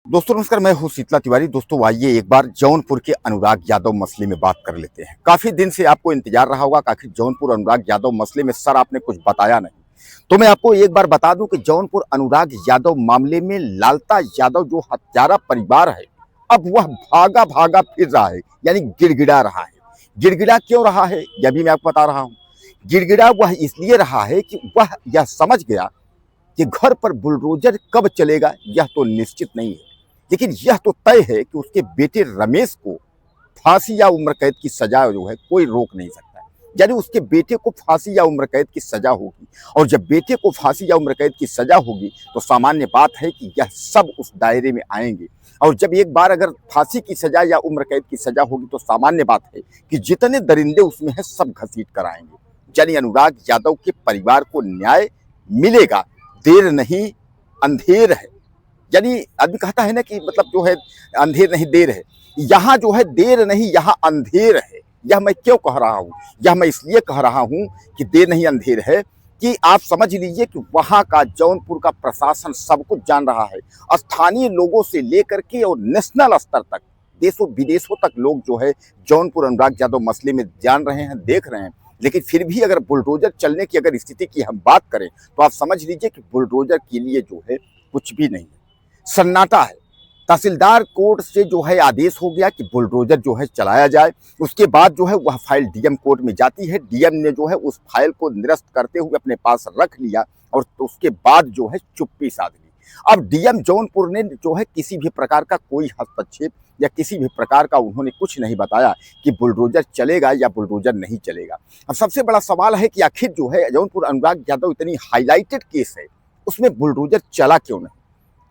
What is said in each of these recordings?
दोस्तों नमस्कार, मैं हूं शीतला तिवारी। दोस्तों आइए एक बार जौनपुर के अनुराग यादव मसले में बात कर लेते हैं। काफी दिन से आपको इंतजार रहा होगा कि आखिर जौनपुर अनुराग यादव मसले में सर आपने कुछ बताया नहीं। तो मैं आपको एक बार बता दूं कि जौनपुर अनुराग यादव मामले में लालता यादव जो हत्यारा परिवार है, अब वह भागा भागा फिर रहा है, यानी गिड़गिड़ा रहा है। गिड़गिड़ा क्यों रहा है यह भी मैं आपको बता रहा हूँ। गिड़गिड़ा वह इसलिए रहा है कि वह यह समझ गया कि घर पर बुलडोजर कब चलेगा यह तो निश्चित नहीं है, लेकिन यह तो तय है कि उसके बेटे रमेश को फांसी या उम्र कैद की सजा जो है कोई रोक नहीं सकता। यानी उसके बेटे को फांसी या उम्र कैद की सजा होगी, और जब बेटे को फांसी या उम्र कैद की सजा होगी तो सामान्य बात है कि यह सब उस दायरे में आएंगे। और जब एक बार अगर फांसी की सजा या उम्र कैद की सजा होगी तो सामान्य बात है कि जितने दरिंदे उसमें हैं सब घसीट कर आएंगे। यानी अनुराग यादव के परिवार को न्याय मिलेगा, देर नहीं अंधेर है। यानी आदमी कहता है ना कि मतलब जो है अंधेर नहीं देर है, यहाँ जो है देर नहीं यहाँ अंधेर है। यह मैं क्यों कह रहा हूँ, यह मैं इसलिए कह रहा हूँ कि देर नहीं अंधेर है कि आप समझ लीजिए कि वहाँ का जौनपुर का प्रशासन सब कुछ जान रहा है। स्थानीय लोगों से लेकर के और नेशनल स्तर तक, देशों विदेशों तक लोग जो है जौनपुर अनुराग यादव मसले में जान रहे हैं, देख रहे हैं। लेकिन फिर भी अगर बुलडोजर चलने की अगर स्थिति की हम बात करें तो आप समझ लीजिए कि बुलडोजर के लिए जो है कुछ भी नहीं है, सन्नाटा है। तहसीलदार कोर्ट से जो है आदेश हो गया कि बुलडोजर जो है चलाया जाए। उसके बाद जो है वह फाइल डीएम कोर्ट में जाती है। डीएम ने जो है उस फाइल को निरस्त करते हुए अपने पास रख लिया और तो उसके बाद जो है चुप्पी साध ली। अब डीएम जौनपुर ने जो है किसी भी प्रकार का कोई हस्तक्षेप या किसी भी प्रकार का उन्होंने कुछ नहीं बताया कि बुलडोजर चलेगा या बुलडोजर नहीं चलेगा। अब सबसे बड़ा सवाल है कि आखिर जो है जौनपुर अनुराग यादव इतनी हाईलाइटेड केस है, उसमें बुलडोजर चला क्यों नहीं?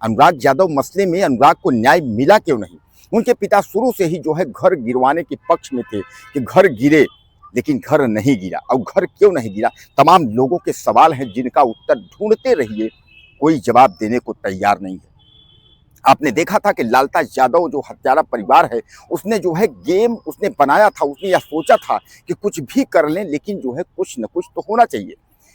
अनुराग यादव मसले में अनुराग को न्याय मिला क्यों नहीं? उनके पिता शुरू से ही जो है घर गिरवाने के पक्ष में थे कि घर गिरे, लेकिन घर नहीं गिरा। और घर क्यों नहीं गिरा, तमाम लोगों के सवाल हैं जिनका उत्तर ढूंढते रहिए, कोई जवाब देने को तैयार नहीं है। आपने देखा था कि लालता यादव जो हत्यारा परिवार है, उसने जो है गेम उसने बनाया था, उसने यह सोचा था कि कुछ भी कर लें लेकिन जो है कुछ न कुछ तो होना चाहिए।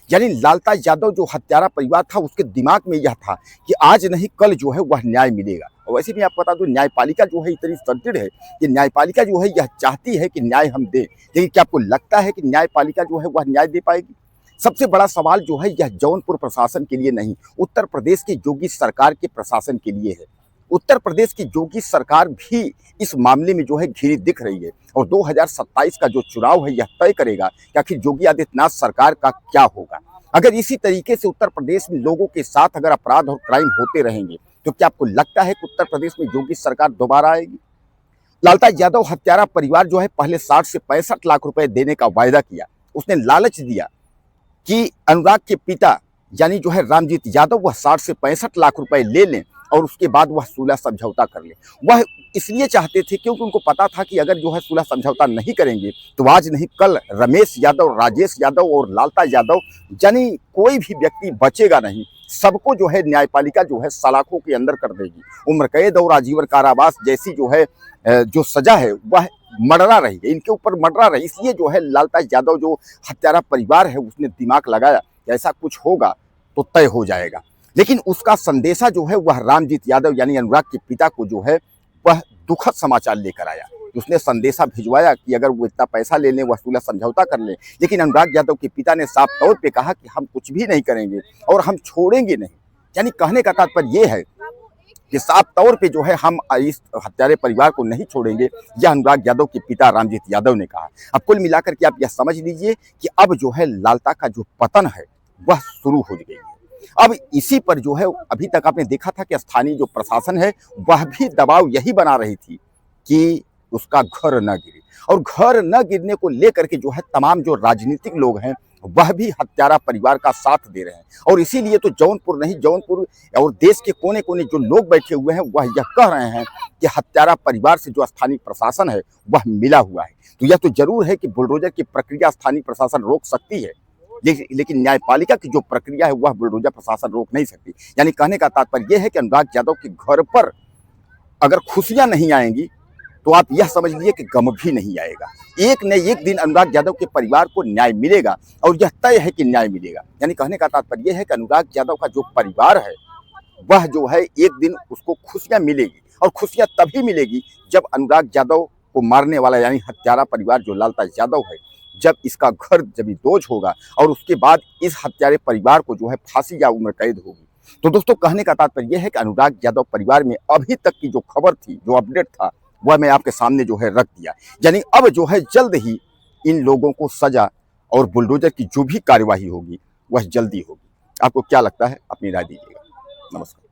यानी लालता यादव जो हत्यारा परिवार था उसके दिमाग में यह था कि आज नहीं कल जो है वह न्याय मिलेगा। और वैसे भी आप बता दो, न्यायपालिका जो है इतनी सदृढ़ है कि न्यायपालिका जो है यह चाहती है कि न्याय हम दें, लेकिन क्या आपको लगता है कि न्यायपालिका जो है वह न्याय दे पाएगी? सबसे बड़ा सवाल जो है यह जौनपुर प्रशासन के लिए नहीं, उत्तर प्रदेश की योगी सरकार के प्रशासन के लिए है। उत्तर प्रदेश की योगी सरकार भी इस मामले में जो है घिरी दिख रही है, और 2027 का जो चुनाव है यह तय करेगा कि आखिर योगी आदित्यनाथ सरकार का क्या होगा। अगर इसी तरीके से उत्तर प्रदेश में लोगों के साथ अगर अपराध और क्राइम होते रहेंगे तो क्या आपको लगता है कि उत्तर प्रदेश में योगी सरकार दोबारा आएगी? लालता यादव हत्यारा परिवार जो है पहले 60 से 65 लाख रुपए देने का वायदा किया। उसने लालच दिया कि अनुराग के पिता यानी जो है रामजीत यादव वह 60 से 65 लाख रुपए ले लें और उसके बाद वह सुलह समझौता कर ले। वह इसलिए चाहते थे क्योंकि उनको पता था कि अगर जो है सुलह समझौता नहीं करेंगे तो आज नहीं कल रमेश यादव, राजेश यादव और लालता यादव यानी कोई भी व्यक्ति बचेगा नहीं। सबको जो है न्यायपालिका जो है सलाखों के अंदर कर देगी। उम्र कैद और आजीवन कारावास जैसी जो है जो सजा है वह मडरा रही है, इनके ऊपर मडरा रही। इसलिए जो है लालता यादव जो हत्यारा परिवार है उसने दिमाग लगाया कि ऐसा कुछ होगा तो तय हो जाएगा। लेकिन उसका संदेशा जो है वह रामजीत यादव यानी अनुराग के पिता को जो है वह दुखद समाचार लेकर आया। उसने संदेशा भिजवाया कि अगर वो इतना पैसा ले लें, वह सुलह समझौता कर लें, लेकिन अनुराग यादव के पिता ने साफ तौर पे कहा कि हम कुछ भी नहीं करेंगे और हम छोड़ेंगे नहीं। यानी कहने का तात्पर्य ये है कि साफ तौर पे जो है हम इस हत्यारे परिवार को नहीं छोड़ेंगे, यह अनुराग यादव के पिता रामजीत यादव ने कहा। अब कुल मिलाकर के आप यह समझ लीजिए कि अब जो है लालता का जो पतन है वह शुरू हो गई है। अब इसी पर जो है अभी तक आपने देखा था कि स्थानीय जो प्रशासन है वह भी दबाव यही बना रही थी कि उसका घर न गिरे, और घर न गिरने को लेकर के जो है तमाम जो राजनीतिक लोग हैं वह भी हत्यारा परिवार का साथ दे रहे हैं। और इसीलिए तो जौनपुर नहीं, जौनपुर और देश के कोने कोने जो लोग बैठे हुए हैं वह यह कह रहे हैं कि हत्यारा परिवार से जो स्थानीय प्रशासन है वह मिला हुआ है। तो यह तो जरूर है कि बुलडोजर की प्रक्रिया स्थानीय प्रशासन रोक सकती है, लेकिन न्यायपालिका की जो प्रक्रिया है वह बुलडोजर प्रशासन रोक नहीं सकती। यानी कहने का तात्पर्य यह है कि अनुराग यादव के घर पर अगर खुशियां नहीं आएंगी तो आप यह समझ लीजिए कि गम भी नहीं आएगा। एक न एक दिन अनुराग यादव के परिवार को न्याय मिलेगा, और यह तय है कि न्याय मिलेगा। यानी कहने का तात्पर्य यह है कि अनुराग यादव का जो परिवार है वह जो है एक दिन उसको खुशियां मिलेगी, और खुशियां तभी मिलेगी जब अनुराग यादव को मारने वाला यानी हत्यारा परिवार जो लालता यादव है, जब इसका घर जब दोष होगा और उसके बाद इस हत्यारे परिवार को जो है फांसी या उम्र कैद होगी। तो दोस्तों, कहने का तात्पर्य यह है कि अनुराग यादव परिवार में अभी तक की जो खबर थी, जो अपडेट था, वह मैं आपके सामने जो है रख दिया। यानी अब जो है जल्द ही इन लोगों को सजा और बुलडोजर की जो भी कार्यवाही होगी वह जल्दी होगी। आपको क्या लगता है? अपनी राय दीजिएगा। नमस्कार।